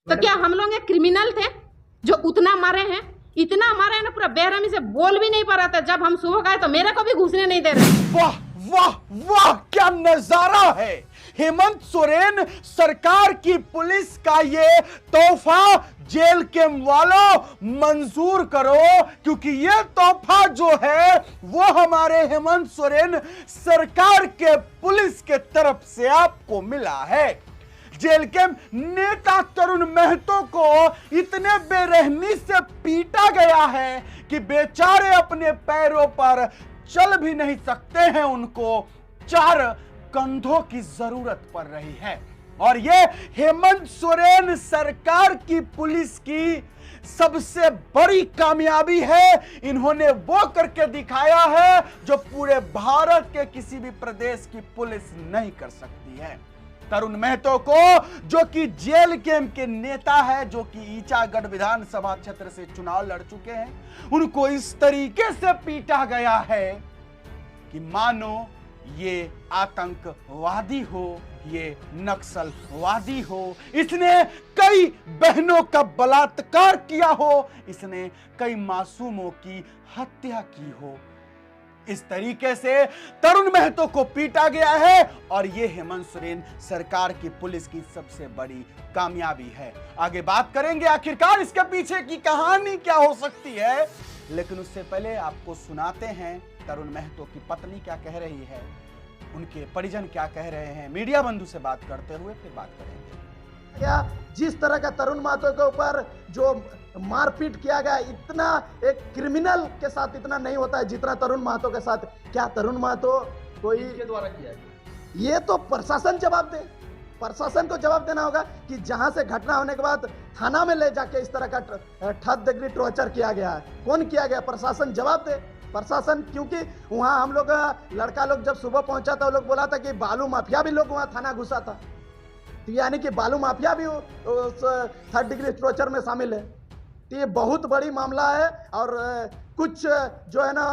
तो क्या हम लोग क्रिमिनल थे जो उतना मारे हैं? इतना मारे हैं ना, पूरा बेरहमी से बोल भी नहीं पा रहा था। जब हम सुबह गए तो मेरे को भी घुसने नहीं दे रहे। वाह वाह वाह, क्या नजारा है। हेमंत सोरेन सरकार की पुलिस का ये तोहफा जेल के वालों मंजूर करो, क्योंकि ये तोहफा जो है वो हमारे हेमंत सोरेन सरकार के पुलिस के तरफ से आपको मिला है। जेल के नेता तरुण महतो को इतने बेरहमी से पीटा गया है कि बेचारे अपने पैरों पर चल भी नहीं सकते हैं, उनको 4 कंधों की जरूरत पड़ रही है। और ये हेमंत सोरेन सरकार की पुलिस की सबसे बड़ी कामयाबी है। इन्होंने वो करके दिखाया है जो पूरे भारत के किसी भी प्रदेश की पुलिस नहीं कर सकती है। तरुण महतो को, जो कि जेल कैंप के नेता है, जो कि ईचागढ़ विधानसभा क्षेत्र से चुनाव लड़ चुके हैं, उनको इस तरीके से पीटा गया है कि मानो ये आतंकवादी हो, ये नक्सलवादी हो, इसने कई बहनों का बलात्कार किया हो, इसने कई मासूमों की हत्या की हो। इस तरीके से तरुण महतो को पीटा गया है और यह हेमंत सोरेन सरकार की पुलिस की सबसे बड़ी कामयाबी है। आगे बात करेंगे आखिरकार इसके पीछे की कहानी क्या हो सकती है, लेकिन उससे पहले आपको सुनाते हैं तरुण महतो की पत्नी क्या कह रही है, उनके परिजन क्या कह रहे हैं। मीडिया बंधु से बात करते हुए फिर बात करेंगे। क्या जिस तरह का तरुण महतो के ऊपर जो मारपीट किया गया, इतना एक क्रिमिनल के साथ इतना नहीं होता है जितना तरुण महतो के साथ। क्या तरुण महतो कोई के द्वारा किया गया? ये तो प्रशासन जवाब दे। प्रशासन को जवाब देना होगा कि जहां से घटना होने के बाद थाना में ले जाके इस तरह का 3rd डिग्री टॉर्चर किया गया है, कौन किया गया? प्रशासन जवाब दे। प्रशासन, क्योंकि वहां हम लोग लड़का लोग जब सुबह पहुंचा था, वो लोग बोला था कि बालू माफिया भी लोग वहां थाना घुसा था, तो यानी कि बालू माफिया भी उस 3rd डिग्री टॉर्चर में शामिल है। तो ये बहुत बड़ी मामला है और कुछ जो है ना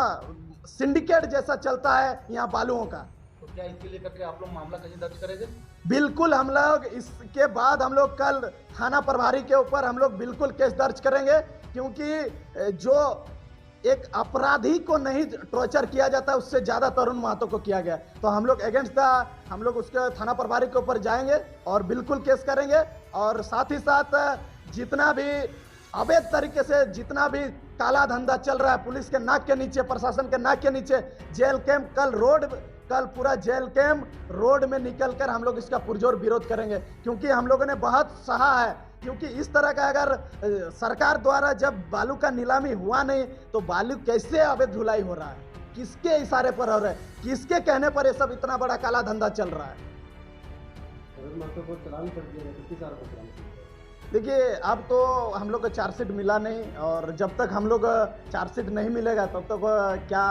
सिंडिकेट जैसा चलता है यहाँ बालुओं का। तो क्या इसके लिए करके आप लोग मामला कहीं दर्ज करेंगे? बिल्कुल, हम लोग इसके बाद हम लोग कल थाना प्रभारी के ऊपर हम लोग बिल्कुल केस दर्ज करेंगे, क्योंकि जो एक अपराधी को नहीं टॉर्चर किया जाता उससे ज्यादा तरुण महतो को किया गया। तो हम लोग अगेंस्ट हम लोग उसके थाना प्रभारी के ऊपर जाएंगे और बिल्कुल केस करेंगे। और साथ ही साथ जितना भी अवैध तरीके से जितना भी काला धंधा चल रहा है पुलिस के नाक के नीचे, प्रशासन के नाक के नीचे, जेल कैंप कल पूरा जेल कैंप रोड में निकलकर हम लोग इसका पुरजोर विरोध करेंगे, क्योंकि हम लोगों ने बहुत सहा है। क्योंकि इस तरह का अगर सरकार द्वारा जब बालू का नीलामी हुआ नहीं तो बालू कैसे अवैध ढुलाई हो रहा है, किसके इशारे पर हो रहा है, किसके कहने पर ये सब इतना बड़ा काला धंधा चल रहा है? देखिए, अब तो हम लोग को चार्जशीट मिला नहीं, और जब तक हम लोग चार्जशीट नहीं मिलेगा तब तक क्या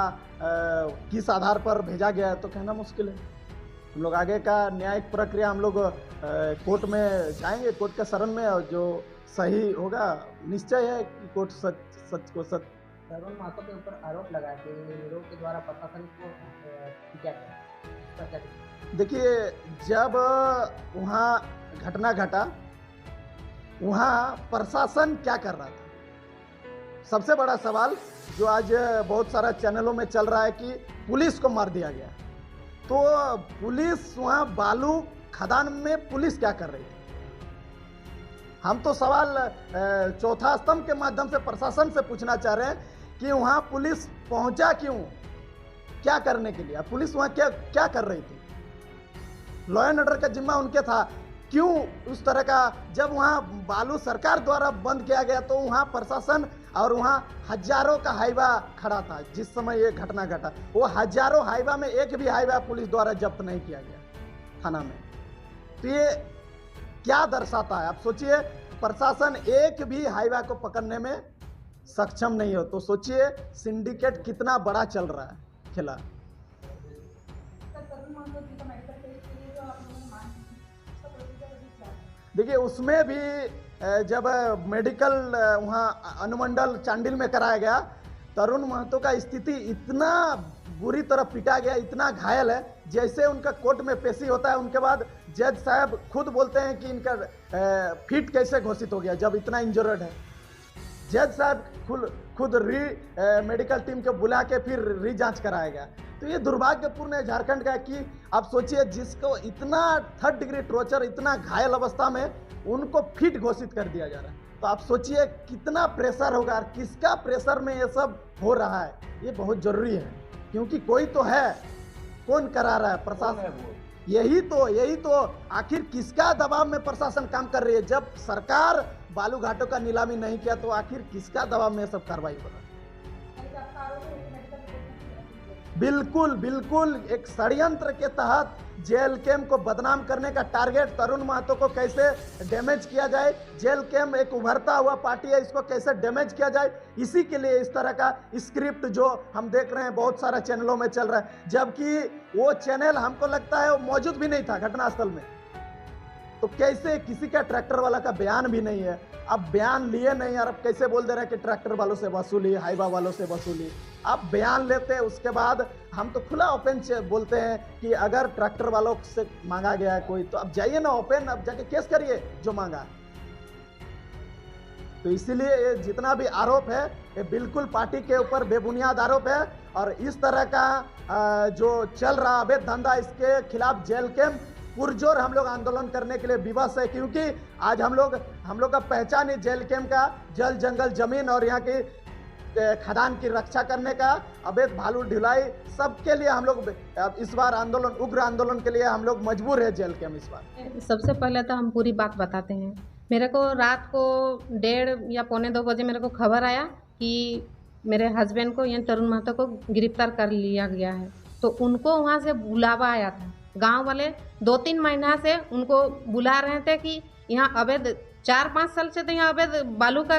किस आधार पर भेजा गया है तो कहना मुश्किल है। हम लोग आगे का न्यायिक प्रक्रिया हम लोग कोर्ट में जाएंगे, कोर्ट के शरण में, और जो सही होगा निश्चय है कि कोर्ट सच को सच। तरुण महतो के ऊपर आरोप लगा कि लोगों के द्वारा प्रशासन को क्या करें? देखिए, जब वहाँ घटना घटा वहाँ प्रशासन क्या कर रहा था? सबसे बड़ा सवाल जो आज बहुत सारा चैनलों में चल रहा है कि पुलिस को मार दिया गया, तो पुलिस वहाँ बालू खदान में पुलिस क्या कर रही थी? हम तो सवाल चौथा स्तंभ के माध्यम से प्रशासन से पूछना चाह रहे हैं कि वहाँ पुलिस पहुंचा क्यों, क्या करने के लिए? पुलिस वहाँ क्या कर रही थी? लॉ एंड ऑर्डर का जिम्मा उनके था, क्यों उस तरह का? जब वहाँ बालू सरकार द्वारा बंद किया गया तो वहाँ प्रशासन और वहाँ हजारों का हाईवा खड़ा था जिस समय ये घटना घटा। वो हजारों हाईवा में एक भी हाईवा पुलिस द्वारा जब्त नहीं किया गया थाना में। तो ये क्या दर्शाता है? आप सोचिए, प्रशासन एक भी हाईवा को पकड़ने में सक्षम नहीं हो, तो सोचिए सिंडिकेट कितना बड़ा चल रहा है खेला। देखिए, उसमें भी जब मेडिकल वहाँ अनुमंडल चांडिल में कराया गया, तरुण महतो का स्थिति इतना बुरी तरह पिटा गया, इतना घायल है, जैसे उनका कोर्ट में पेशी होता है उनके बाद जज साहब खुद बोलते हैं कि इनका फिट कैसे घोषित हो गया जब इतना इंजर्ड है। जज साहब खुद मेडिकल टीम को बुला के फिर री जांच कराया गया। तो ये दुर्भाग्यपूर्ण है झारखंड का कि आप सोचिए जिसको इतना 3rd डिग्री टॉर्चर, इतना घायल अवस्था में उनको फिट घोषित कर दिया जा रहा है। तो आप सोचिए कितना प्रेशर होगा और किसका प्रेशर में ये सब हो रहा है। ये बहुत जरूरी है क्योंकि कोई तो है, कौन करा रहा है? प्रशासन। यही तो आखिर किसका दबाव में प्रशासन काम कर रही है? जब सरकार बालू घाटों का नीलामी नहीं किया तो आखिर किसका दबाव में सब कार्रवाई हो रहा है? बिल्कुल एक षड्यंत्र के तहत जेल कैम्प को बदनाम करने का टारगेट, तरुण महतो को कैसे डैमेज किया जाए, जेल कैम्प एक उभरता हुआ पार्टी है, इसको कैसे डैमेज किया जाए, इसी के लिए इस तरह का स्क्रिप्ट जो हम देख रहे हैं बहुत सारा चैनलों में चल रहा है। जबकि वो चैनल हमको लगता है वो मौजूद भी नहीं था घटनास्थल में। तो कैसे किसी का ट्रैक्टर वाला का बयान भी नहीं है, अब बयान लिए नहीं और अब कैसे बोल दे रहे हैं कि ट्रैक्टर वालों से वसूली, हाइवा वालों से वसूली। आप बयान लेते हैं उसके बाद हम तो खुला ओपन बोलते हैं कि अगर ट्रैक्टर वालों से मांगा गया है कोई तो अब जाइए ना ओपन, अब जाके केस करिए जो मांगा। तो इसीलिए ये जितना भी आरोप है ये बिल्कुल पार्टी के ऊपर बेबुनियाद आरोप है और इस तरह का जो चल रहा अवैध धंधा, इसके खिलाफ जेल कैम्प पुरजोर हम लोग आंदोलन करने के लिए विवश है। क्योंकि आज हम लोग का पहचान है जेल कैम्प का, जल जंगल जमीन और यहाँ की खदान की रक्षा करने का, अवैध भालू ढुलाई, सबके लिए हम लोग इस बार आंदोलन, उग्र आंदोलन के लिए हम लोग मजबूर है जेल कैम्प इस बार। सबसे पहले तो हम पूरी बात बताते हैं। मेरे को रात को 1:30 या 1:45 बजे मेरे को खबर आया कि मेरे हस्बैंड को यानी तरुण महतो को गिरफ्तार कर लिया गया है। तो उनको वहाँ से बुलावा आया था। गांव वाले 2-3 महीना से उनको बुला रहे थे कि यहाँ अवैध 4-5 साल से तो यहाँ अवैध बालू का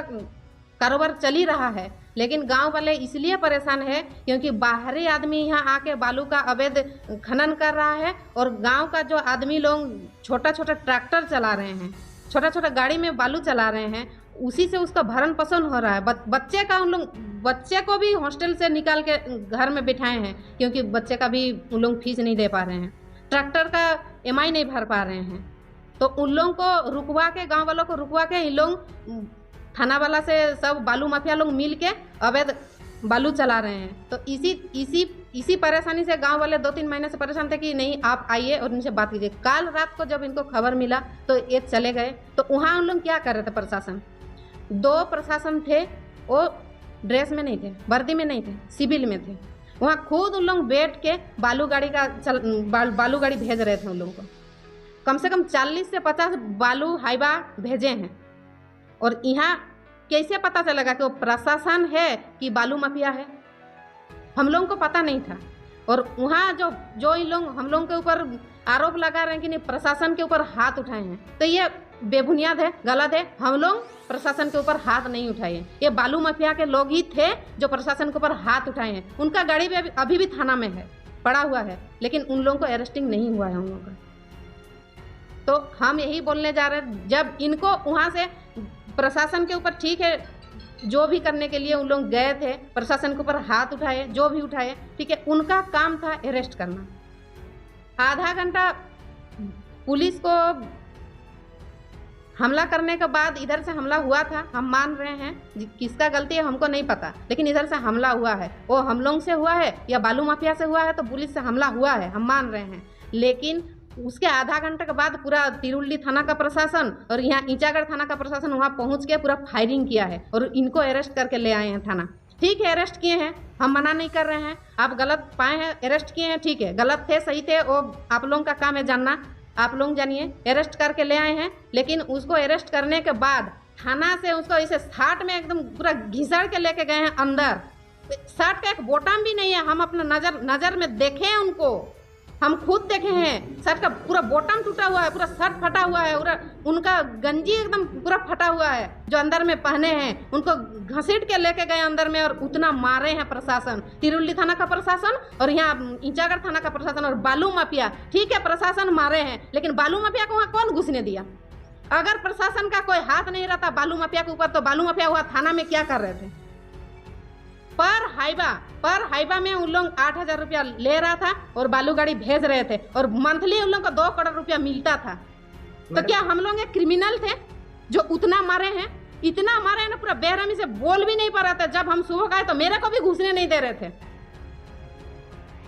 कारोबार चल ही रहा है। लेकिन गांव वाले इसलिए परेशान है क्योंकि बाहरी आदमी यहाँ आके बालू का अवैध खनन कर रहा है और गांव का जो आदमी लोग छोटा छोटा ट्रैक्टर चला रहे हैं, छोटा छोटा गाड़ी में बालू चला रहे हैं, उसी से उसका भरण पोषण हो रहा है। बच्चे को भी हॉस्टल से निकाल के घर में बिठाए हैं क्योंकि बच्चे का भी उन लोग फीस नहीं दे पा रहे हैं, ट्रैक्टर का EMI नहीं भर पा रहे हैं। तो उन लोगों को रुकवा के, गांव वालों को रुकवा के इन लोग थाना वाला से सब बालू माफिया लोग मिल के अवैध बालू चला रहे हैं। तो इसी परेशानी से गांव वाले 2-3 महीने से परेशान थे कि नहीं आप आइए और इनसे बात कीजिए। कल रात को जब इनको खबर मिला तो ये चले गए। तो वहाँ उन लोग क्या कर रहे थे? प्रशासन 2 प्रशासन थे, वो ड्रेस में नहीं थे, वर्दी में नहीं थे, सिविल में थे। वहाँ खुद उन लोग बैठ के बालू गाड़ी भेज रहे थे। उन लोगों को कम से कम 40 से 50 बालू हाइवा भेजे हैं। और यहाँ कैसे पता चलेगा कि वो प्रशासन है कि बालू माफिया है? हम लोगों को पता नहीं था। और वहाँ जो इन लोग हम लोगों के ऊपर आरोप लगा रहे हैं कि नहीं प्रशासन के ऊपर हाथ उठाए हैं, तो ये बेबुनियाद है, गलत है। हम लोग प्रशासन के ऊपर हाथ नहीं उठाए हैं। ये बालू माफिया के लोग ही थे जो प्रशासन के ऊपर हाथ उठाए हैं। उनका गाड़ी भी अभी भी थाना में है, पड़ा हुआ है, लेकिन उन लोगों को अरेस्टिंग नहीं हुआ है उन लोगों का। तो हम यही बोलने जा रहे हैं, जब इनको वहाँ से प्रशासन के ऊपर ठीक है जो भी करने के लिए उन लोग गए थे, प्रशासन के ऊपर हाथ उठाए, जो भी उठाए, ठीक है, उनका काम था अरेस्ट करना। आधा घंटा पुलिस को हमला करने के बाद इधर से हमला हुआ था, हम मान रहे हैं। किसका गलती है हमको नहीं पता, लेकिन इधर से हमला हुआ है, वो हम लोग से हुआ है या बालू माफिया से हुआ है, तो पुलिस से हमला हुआ है, हम मान रहे हैं। लेकिन उसके आधा घंटे के बाद पूरा तिरुल्ली थाना का प्रशासन और यहाँ ईचागढ़ थाना का प्रशासन वहाँ पहुँच के पूरा फायरिंग किया है और इनको अरेस्ट करके ले आए हैं थाना। ठीक है, अरेस्ट किए हैं, हम मना नहीं कर रहे हैं। आप गलत पाए हैं, अरेस्ट किए हैं, ठीक है, गलत थे सही थे वो आप लोगों का काम है जानना, आप लोग जानिए। अरेस्ट करके ले आए हैं, लेकिन उसको अरेस्ट करने के बाद थाना से उसको इसे साठ में एकदम पूरा घिसड़ के लेके गए हैं अंदर। शर्ट का एक बटन भी नहीं है, हम अपना नज़र में देखे हैं उनको, हम खुद देखे हैं। शर्ट का पूरा बॉटम टूटा हुआ है, पूरा शर्ट फटा हुआ है, पूरा उनका गंजी एकदम पूरा फटा हुआ है जो अंदर में पहने हैं। उनको घसीट के लेके गए अंदर में और उतना मारे हैं प्रशासन, तिरुल्ली थाना का प्रशासन और यहाँ ईचागढ़ थाना का प्रशासन और बालू माफिया। ठीक है, प्रशासन मारे हैं, लेकिन बालू माफिया को वहाँ कौन घुसने दिया? अगर प्रशासन का कोई हाथ नहीं रहता बालू माफिया के ऊपर, तो बालू माफिया वहाँ थाना में क्या कर रहे थे? पर हाइबा में उन लोग 8,000 रुपया ले रहा था और बालू गाड़ी भेज रहे थे और मंथली उन लोग को 2 करोड़ रुपया मिलता था। तो क्या हम लोग एक क्रिमिनल थे जो उतना मारे हैं? इतना मारे हैं ना, पूरा बेरहमी से बोल भी नहीं पा रहा था। जब हम सुबह गए तो मेरे को भी घुसने नहीं दे रहे थे।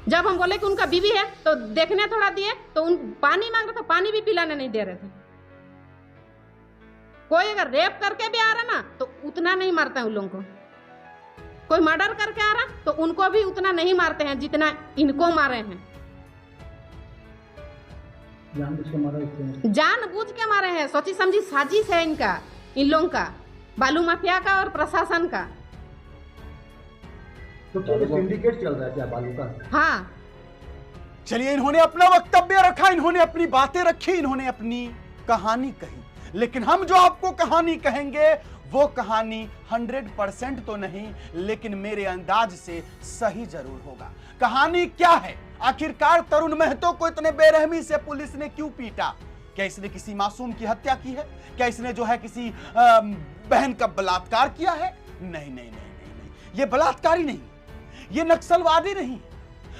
जब हम बोले कि उनका बीवी है तो देखने थोड़ा दिए तो उन पानी मांग रहा था, पानी भी पिलाने नहीं दे रहे थे। कोई अगर रेप करके भी आ रहा ना तो उतना नहीं मारते हैं उन लोगों को। कोई मर्डर करके आ रहा तो उनको भी उतना नहीं मारते हैं जितना इनको मारे हैं। जानबूझ के मारे हैं, सोची समझी साजिश है इनका, इन लोगों का, बालू माफिया का और प्रशासन का। तो क्या सिंडिकेट चल रहा है क्या बालू का? हाँ। चलिए, इन्होंने अपना वक्तव्य रखा, इन्होंने अपनी बातें रखी, इन्होंने अपनी कहानी कही, लेकिन हम जो आपको कहानी कहेंगे वो कहानी 100% तो नहीं, लेकिन मेरे अंदाज से सही जरूर होगा। कहानी क्या है? आखिरकार तरुण महतो को इतने बेरहमी से पुलिस ने क्यों पीटा? क्या इसने किसी मासूम की हत्या की है? क्या इसने जो है किसी बहन का बलात्कार किया है? नहीं नहीं नहीं नहीं नहीं, ये बलात्कारी नहीं, ये नक्सलवादी नहीं,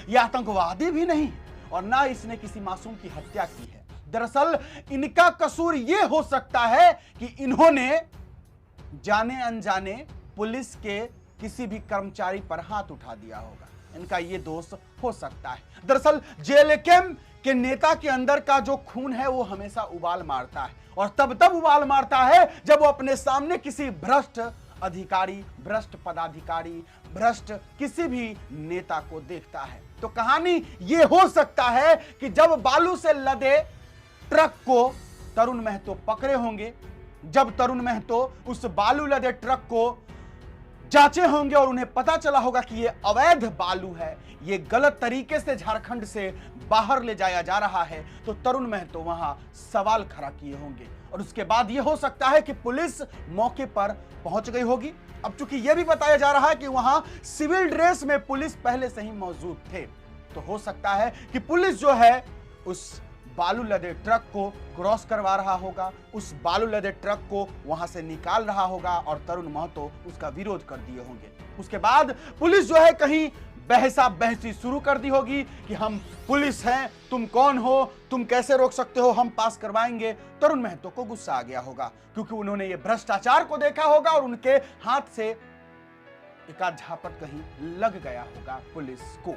ये आतंकवादी भी नहीं, और ना इसने किसी मासूम की हत्या की है। दरअसल इनका कसूर यह हो सकता है कि इन्होंने जाने अनजाने पुलिस के किसी भी कर्मचारी पर हाथ उठा दिया होगा। इनका यह दोष हो सकता है। दरअसल जेएलएम के नेता के अंदर का जो खून है वो हमेशा उबाल मारता है, और तब उबाल मारता है जब वो अपने सामने किसी भ्रष्ट अधिकारी, भ्रष्ट पदाधिकारी, भ्रष्ट किसी भी नेता को देखता है। तो कहानी ये हो सकता है कि जब बालू से लदे ट्रक को तरुण महतो पकड़े होंगे, जब तरुण महतो उस बालू लदे ट्रक को जांचे होंगे और उन्हें पता चला होगा कि यह अवैध बालू है, यह गलत तरीके से झारखंड से बाहर ले जाया जा रहा है, तो तरुण महतो वहां सवाल खड़ा किए होंगे। और उसके बाद यह हो सकता है कि पुलिस मौके पर पहुंच गई होगी। अब चूंकि यह भी बताया जा रहा है कि वहां सिविल ड्रेस में पुलिस पहले से ही मौजूद थे, तो हो सकता है कि पुलिस जो है उस बालू लदे ट्रक को क्रॉस करवा रहा होगा, उस बालू लदे ट्रक को वहां से निकाल रहा होगा, और तरुण महतो उसका विरोध कर दिए होंगे। उसके बाद पुलिस जो है कहीं बहसा बहसी शुरू कर दी होगी कि हम पुलिस हैं, तुम कौन हो, तुम कैसे रोक सकते हो, हम पास करवाएंगे। तरुण महतो को गुस्सा आ गया होगा, क्योंकि उन्होंने ये भ्रष्टाचार को देखा होगा और उनके हाथ से एकाध झापट कहीं लग गया होगा पुलिस को।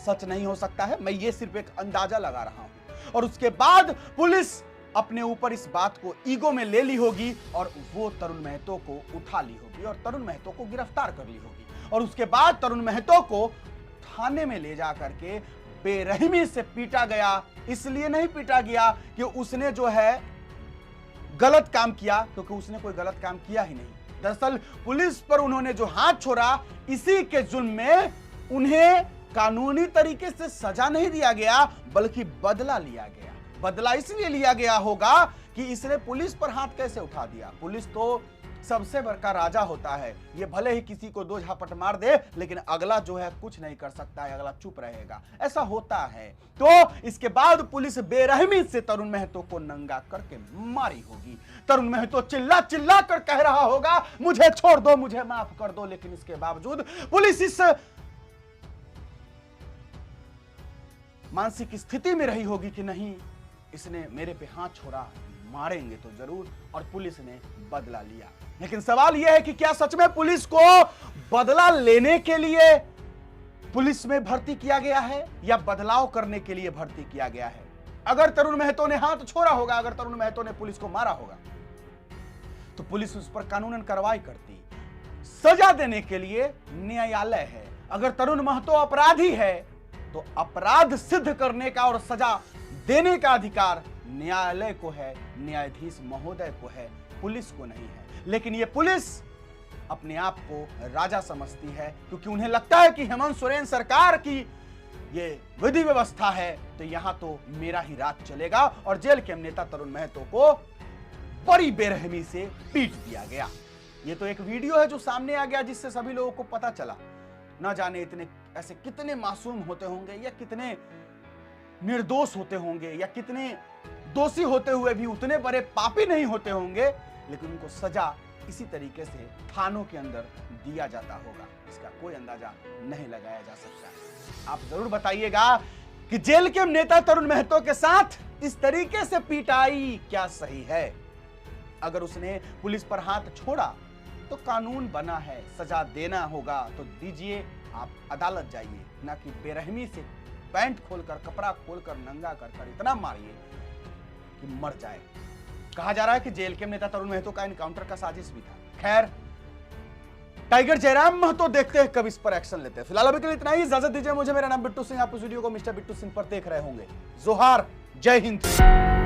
सच नहीं हो सकता है, मैं ये सिर्फ एक अंदाजा लगा रहा हूं। और उसके बाद पुलिस अपने ऊपर इस बात को ईगो में ले ली होगी और वो तरुण महतो को उठा ली होगी और तरुण महतो को गिरफ्तार कर ली होगी। और उसके बाद तरुण महतो को थाने में ले जा करके बेरहमी से पीटा गया। इसलिए नहीं पीटा गया कि उसने जो है गलत काम किया, क्योंकि उसने कोई गलत काम किया ही नहीं। दरअसल पुलिस पर उन्होंने जो हाथ छोड़ा, इसी के जुर्म में उन्हें कानूनी तरीके से सजा नहीं दिया गया, बल्कि बदला लिया गया। बदला इसलिए लिया गया होगा कि इसने पुलिस पर हाथ कैसे उठा दिया। पुलिस तो सबसे बड़का राजा होता है, ये भले ही किसी को 2 झापट मार दे, लेकिन अगला जो है कुछ नहीं कर सकता है, अगला चुप रहेगा, ऐसा होता है। तो इसके बाद पुलिस बेरहमी से तरुण महतो को नंगा करके मारी होगी। तरुण महतो चिल्ला चिल्ला कर कह रहा होगा, मुझे छोड़ दो, मुझे माफ कर दो, लेकिन इसके बावजूद पुलिस इस मानसिक स्थिति में रही होगी कि नहीं, इसने मेरे पे हाथ छोड़ा, मारेंगे तो जरूर, और पुलिस ने बदला लिया। लेकिन सवाल यह है कि क्या सच में पुलिस को बदला लेने के लिए पुलिस में भर्ती किया गया है या बदलाव करने के लिए भर्ती किया गया है? अगर तरुण महतो ने हाथ छोड़ा होगा, अगर तरुण महतो ने पुलिस को मारा होगा, तो पुलिस उस पर कानूनन कार्रवाई करती। सजा देने के लिए न्यायालय है। अगर तरुण महतो अपराधी है तो अपराध सिद्ध करने का और सजा देने का अधिकार न्यायालय को है, न्यायाधीश महोदय को है, पुलिस को नहीं है। लेकिन ये पुलिस अपने आप को राजा समझती है, क्योंकि उन्हें लगता है कि हेमंत सोरेन सरकार की ये विधि व्यवस्था है, तो यहां तो मेरा ही राज चलेगा। और जेल के नेता तरुण महतो को बड़ी बेरहमी से पीट दिया गया। ये तो एक वीडियो है जो सामने आ गया, जिससे सभी लोगों को पता चला। ना जाने इतने ऐसे कितने मासूम होते होंगे, या कितने निर्दोष होते होंगे, या कितने दोषी होते हुए भी उतने बड़े पापी नहीं होते होंगे। लेकिन उनको सजा इसी तरीके से थानों के अंदर दिया जाता होगा, इसका कोई अंदाजा नहीं लगाया जा सकता। आप जरूर बताइएगा कि जेल के नेता तरुण महतो के साथ इस तरीके से पिटाई क्या सही है? अगर उसने पुलिस पर हाथ छोड़ा तो कानून बना है, सजा देना होगा तो दीजिए, आप अदालत जाइए, ना कि बेरहमी से पैंट खोलकर, कपड़ा खोलकर, नंगा कर इतना मारिए कि मर जाए। कहा जा रहा है कि जेल के नेता तरुण महतो का एनकाउंटर का साजिश भी था। खैर, टाइगर जयराम महतो देखते हैं कब इस पर एक्शन लेते हैं। फिलहाल अभी के लिए इतना ही, इजाजत दीजिए मुझे। मेरा नाम बिट्टू सिंह, आप इस वीडियो को मिस्टर बिट्टू सिंह पर देख रहे होंगे। जोहार, जय हिंद।